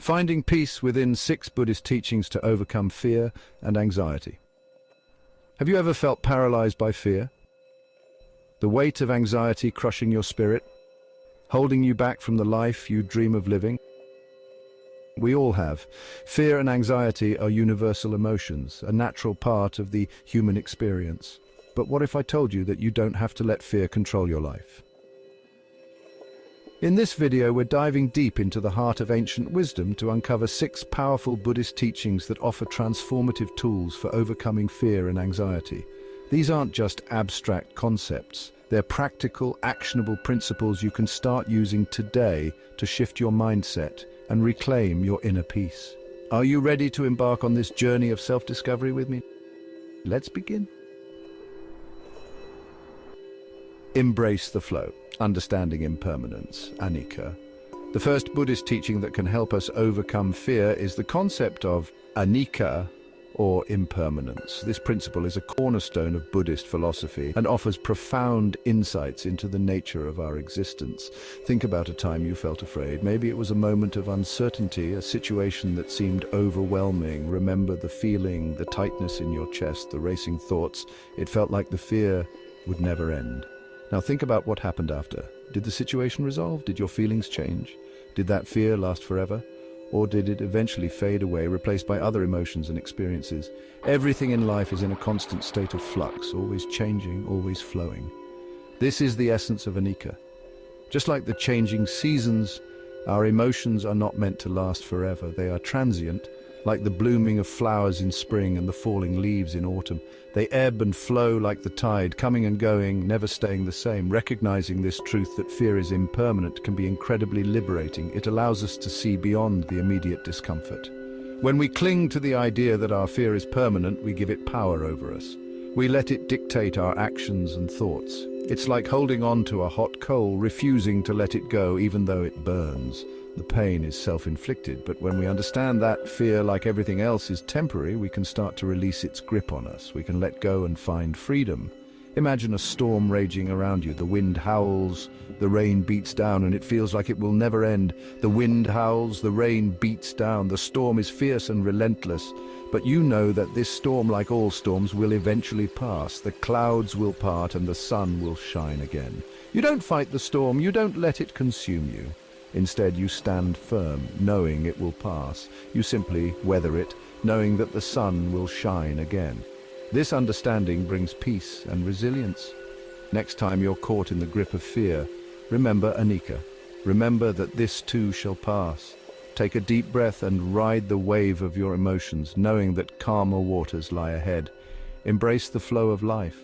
Finding peace within 6 Buddhist teachings to overcome fear and anxiety. Have you ever felt paralyzed by fear? The weight of anxiety crushing your spirit, holding you back from the life you dream of living? We all have. Fear and anxiety are universal emotions, a natural part of the human experience. But what if I told you that you don't have to let fear control your life? In this video, we're diving deep into the heart of ancient wisdom to uncover 6 powerful Buddhist teachings that offer transformative tools for overcoming fear and anxiety. These aren't just abstract concepts. They're practical, actionable principles you can start using today to shift your mindset and reclaim your inner peace. Are you ready to embark on this journey of self-discovery with me? Let's begin. Embrace the flow. Understanding impermanence, Anicca. The first Buddhist teaching that can help us overcome fear is the concept of Anicca, or impermanence. This principle is a cornerstone of Buddhist philosophy and offers profound insights into the nature of our existence. Think about a time you felt afraid. Maybe it was a moment of uncertainty, a situation that seemed overwhelming. Remember the feeling, the tightness in your chest, the racing thoughts. It felt like the fear would never end. Now think about what happened after. Did the situation resolve? Did your feelings change? Did that fear last forever? Or did it eventually fade away, replaced by other emotions and experiences? Everything in life is in a constant state of flux, always changing, always flowing. This is the essence of Anicca. Just like the changing seasons, our emotions are not meant to last forever. They are transient, like the blooming of flowers in spring and the falling leaves in autumn. They ebb and flow like the tide, coming and going, never staying the same. Recognizing this truth that fear is impermanent can be incredibly liberating. It allows us to see beyond the immediate discomfort. When we cling to the idea that our fear is permanent, we give it power over us. We let it dictate our actions and thoughts. It's like holding on to a hot coal, refusing to let it go even though it burns. The pain is self-inflicted, but when we understand that fear, like everything else, is temporary, we can start to release its grip on us. We can let go and find freedom. Imagine a storm raging around you. The wind howls, the rain beats down, and it feels like it will never end. The wind howls, the rain beats down, the storm is fierce and relentless. But you know that this storm, like all storms, will eventually pass. The clouds will part and the sun will shine again. You don't fight the storm, you don't let it consume you. Instead, you stand firm, knowing it will pass. You simply weather it, knowing that the sun will shine again. This understanding brings peace and resilience. Next time you're caught in the grip of fear, remember Anicca. Remember that this too shall pass. Take a deep breath and ride the wave of your emotions, knowing that calmer waters lie ahead. Embrace the flow of life.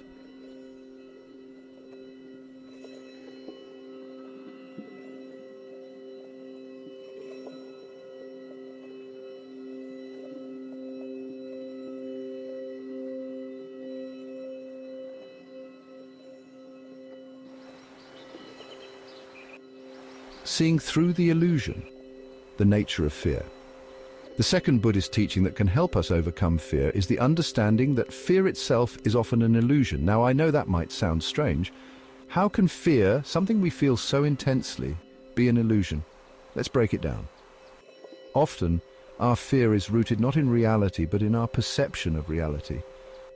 Seeing through the illusion, the nature of fear. The second Buddhist teaching that can help us overcome fear is the understanding that fear itself is often an illusion. Now, I know that might sound strange. How can fear, something we feel so intensely, be an illusion? Let's break it down. Often, our fear is rooted not in reality, but in our perception of reality.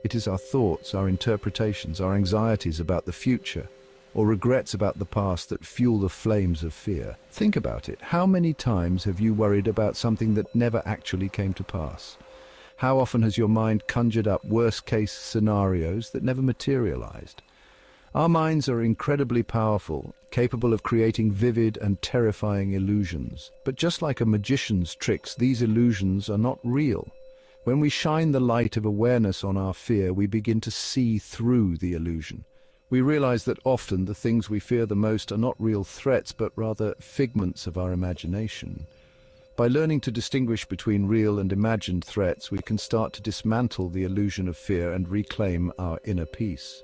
It is our thoughts, our interpretations, our anxieties about the future, or regrets about the past that fuel the flames of fear. Think about it. How many times have you worried about something that never actually came to pass? How often has your mind conjured up worst-case scenarios that never materialized? Our minds are incredibly powerful, capable of creating vivid and terrifying illusions. But just like a magician's tricks, these illusions are not real. When we shine the light of awareness on our fear, we begin to see through the illusion. We realize that often the things we fear the most are not real threats, but rather figments of our imagination. By learning to distinguish between real and imagined threats, we can start to dismantle the illusion of fear and reclaim our inner peace.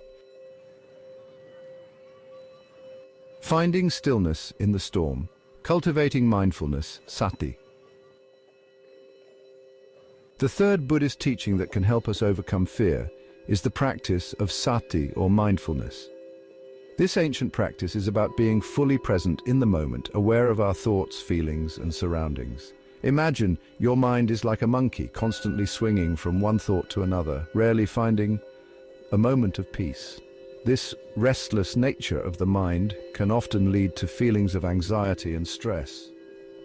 Finding stillness in the storm. Cultivating mindfulness, Sati. The third Buddhist teaching that can help us overcome fear is the practice of Sati, or mindfulness. This ancient practice is about being fully present in the moment, aware of our thoughts, feelings, and surroundings. Imagine your mind is like a monkey, constantly swinging from one thought to another, rarely finding a moment of peace. This restless nature of the mind can often lead to feelings of anxiety and stress.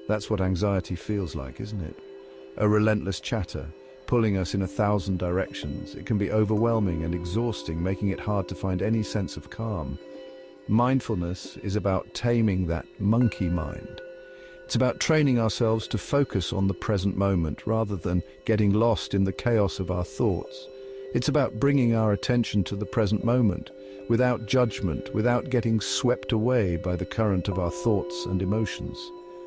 That's what anxiety feels like, isn't it? A relentless chatter, pulling us in 1,000 directions. It can be overwhelming and exhausting, making it hard to find any sense of calm. Mindfulness is about taming that monkey mind. It's about training ourselves to focus on the present moment rather than getting lost in the chaos of our thoughts. It's about bringing our attention to the present moment, without judgment, without getting swept away by the current of our thoughts and emotions.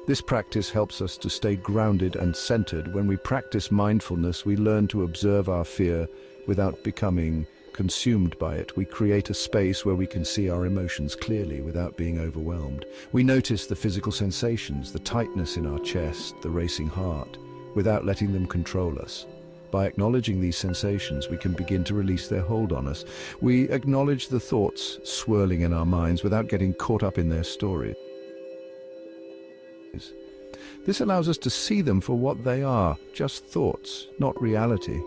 This practice helps us to stay grounded and centered. When we practice mindfulness, we learn to observe our fear without becoming consumed by it. We create a space where we can see our emotions clearly without being overwhelmed. We notice the physical sensations, the tightness in our chest, the racing heart, without letting them control us. By acknowledging these sensations, we can begin to release their hold on us. We acknowledge the thoughts swirling in our minds without getting caught up in their stories. This allows us to see them for what they are, just thoughts, not reality.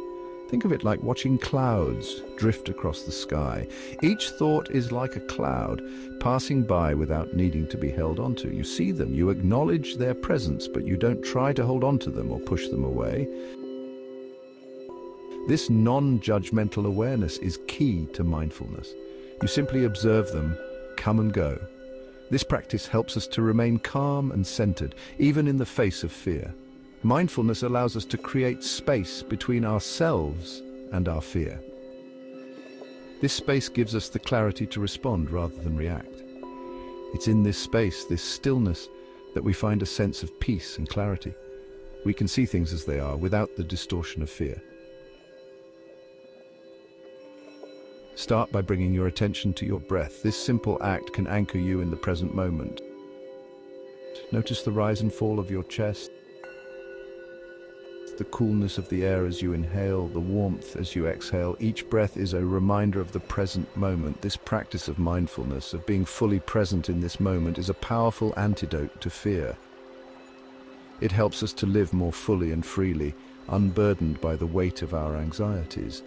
Think of it like watching clouds drift across the sky. Each thought is like a cloud, passing by without needing to be held onto. You see them, you acknowledge their presence, but you don't try to hold onto them or push them away. This non-judgmental awareness is key to mindfulness. You simply observe them, come and go. This practice helps us to remain calm and centered, even in the face of fear. Mindfulness allows us to create space between ourselves and our fear. This space gives us the clarity to respond rather than react. It's in this space, this stillness, that we find a sense of peace and clarity. We can see things as they are without the distortion of fear. Start by bringing your attention to your breath. This simple act can anchor you in the present moment. Notice the rise and fall of your chest, the coolness of the air as you inhale, the warmth as you exhale. Each breath is a reminder of the present moment. This practice of mindfulness, of being fully present in this moment, is a powerful antidote to fear. It helps us to live more fully and freely, unburdened by the weight of our anxieties.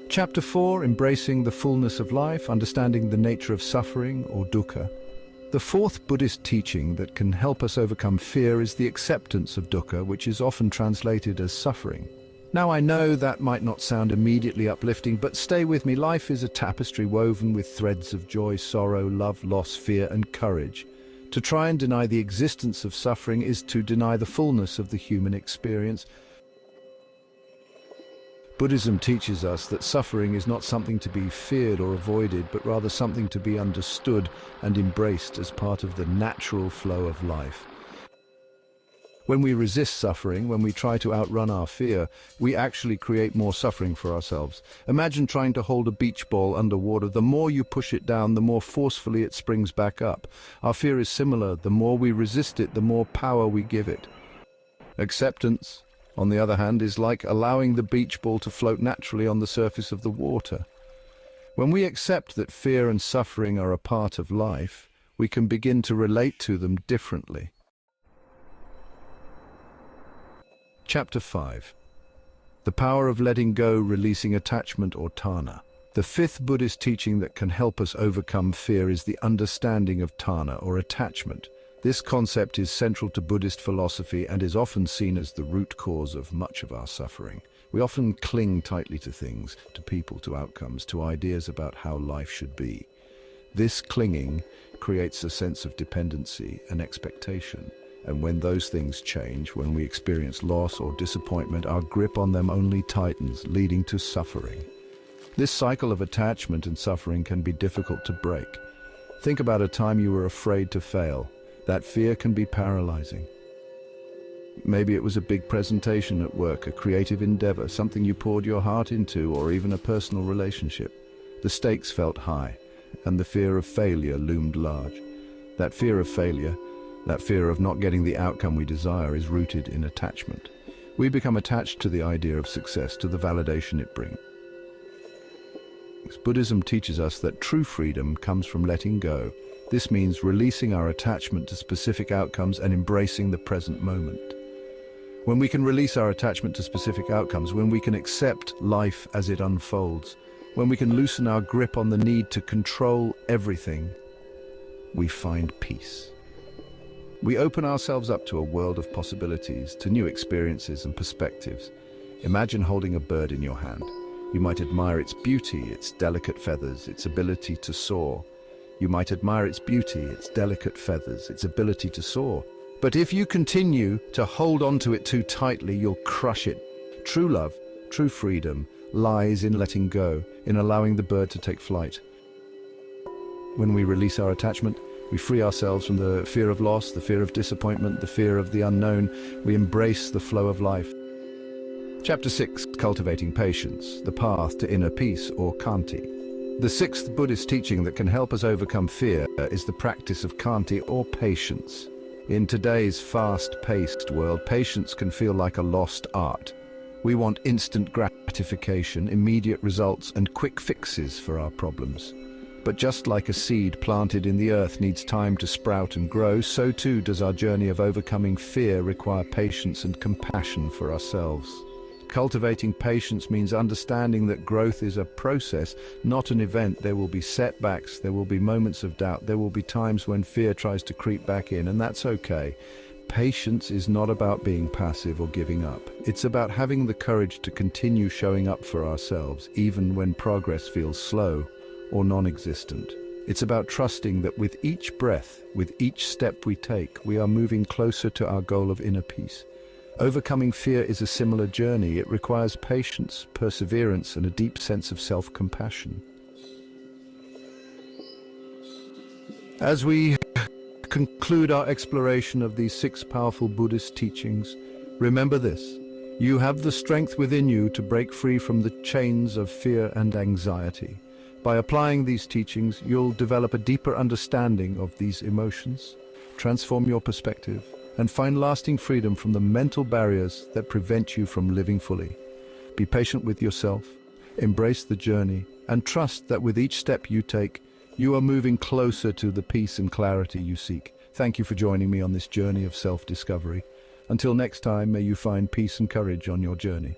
Chapter 4, Embracing the Fullness of Life, Understanding the Nature of Suffering, or Dukkha. The fourth Buddhist teaching that can help us overcome fear is the acceptance of dukkha, which is often translated as suffering. Now, I know that might not sound immediately uplifting, but stay with me. Life is a tapestry woven with threads of joy, sorrow, love, loss, fear, and courage. To try and deny the existence of suffering is to deny the fullness of the human experience. Buddhism teaches us that suffering is not something to be feared or avoided, but rather something to be understood and embraced as part of the natural flow of life. When we resist suffering, when we try to outrun our fear, we actually create more suffering for ourselves. Imagine trying to hold a beach ball underwater. The more you push it down, the more forcefully it springs back up. Our fear is similar. The more we resist it, the more power we give it. Acceptance, on the other hand, is like allowing the beach ball to float naturally on the surface of the water. When we accept that fear and suffering are a part of life, we can begin to relate to them differently. Chapter 5. The Power of Letting Go, Releasing Attachment, or Tāna. The fifth Buddhist teaching that can help us overcome fear is the understanding of Tāna, or attachment. This concept is central to Buddhist philosophy and is often seen as the root cause of much of our suffering. We often cling tightly to things, to people, to outcomes, to ideas about how life should be. This clinging creates a sense of dependency and expectation. And when those things change, when we experience loss or disappointment, our grip on them only tightens, leading to suffering. This cycle of attachment and suffering can be difficult to break. Think about a time you were afraid to fail. That fear can be paralyzing. Maybe it was a big presentation at work, a creative endeavor, something you poured your heart into, or even a personal relationship. The stakes felt high, and the fear of failure loomed large. That fear of failure, that fear of not getting the outcome we desire, is rooted in attachment. We become attached to the idea of success, to the validation it brings. Buddhism teaches us that true freedom comes from letting go. This means releasing our attachment to specific outcomes and embracing the present moment. When we can release our attachment to specific outcomes, when we can accept life as it unfolds, when we can loosen our grip on the need to control everything, we find peace. We open ourselves up to a world of possibilities, to new experiences and perspectives. Imagine holding a bird in your hand. You might admire its beauty, its delicate feathers, its ability to soar. You might admire its beauty, its delicate feathers, its ability to soar. But if you continue to hold onto it too tightly, you'll crush it. True love, true freedom, lies in letting go, in allowing the bird to take flight. When we release our attachment, we free ourselves from the fear of loss, the fear of disappointment, the fear of the unknown. We embrace the flow of life. Chapter 6, Cultivating Patience, the Path to Inner Peace, or Khanti. The sixth Buddhist teaching that can help us overcome fear is the practice of Khanti, or patience. In today's fast-paced world, patience can feel like a lost art. We want instant gratification, immediate results, and quick fixes for our problems. But just like a seed planted in the earth needs time to sprout and grow, so too does our journey of overcoming fear require patience and compassion for ourselves. Cultivating patience means understanding that growth is a process, not an event. There will be setbacks, there will be moments of doubt, there will be times when fear tries to creep back in, and that's okay. Patience is not about being passive or giving up. It's about having the courage to continue showing up for ourselves, even when progress feels slow or non-existent. It's about trusting that with each breath, with each step we take, we are moving closer to our goal of inner peace. Overcoming fear is a similar journey. It requires patience, perseverance, and a deep sense of self-compassion. As we conclude our exploration of these 6 powerful Buddhist teachings, remember this: you have the strength within you to break free from the chains of fear and anxiety. By applying these teachings, you'll develop a deeper understanding of these emotions, transform your perspective, and find lasting freedom from the mental barriers that prevent you from living fully. Be patient with yourself, embrace the journey, and trust that with each step you take, you are moving closer to the peace and clarity you seek. Thank you for joining me on this journey of self-discovery. Until next time, may you find peace and courage on your journey.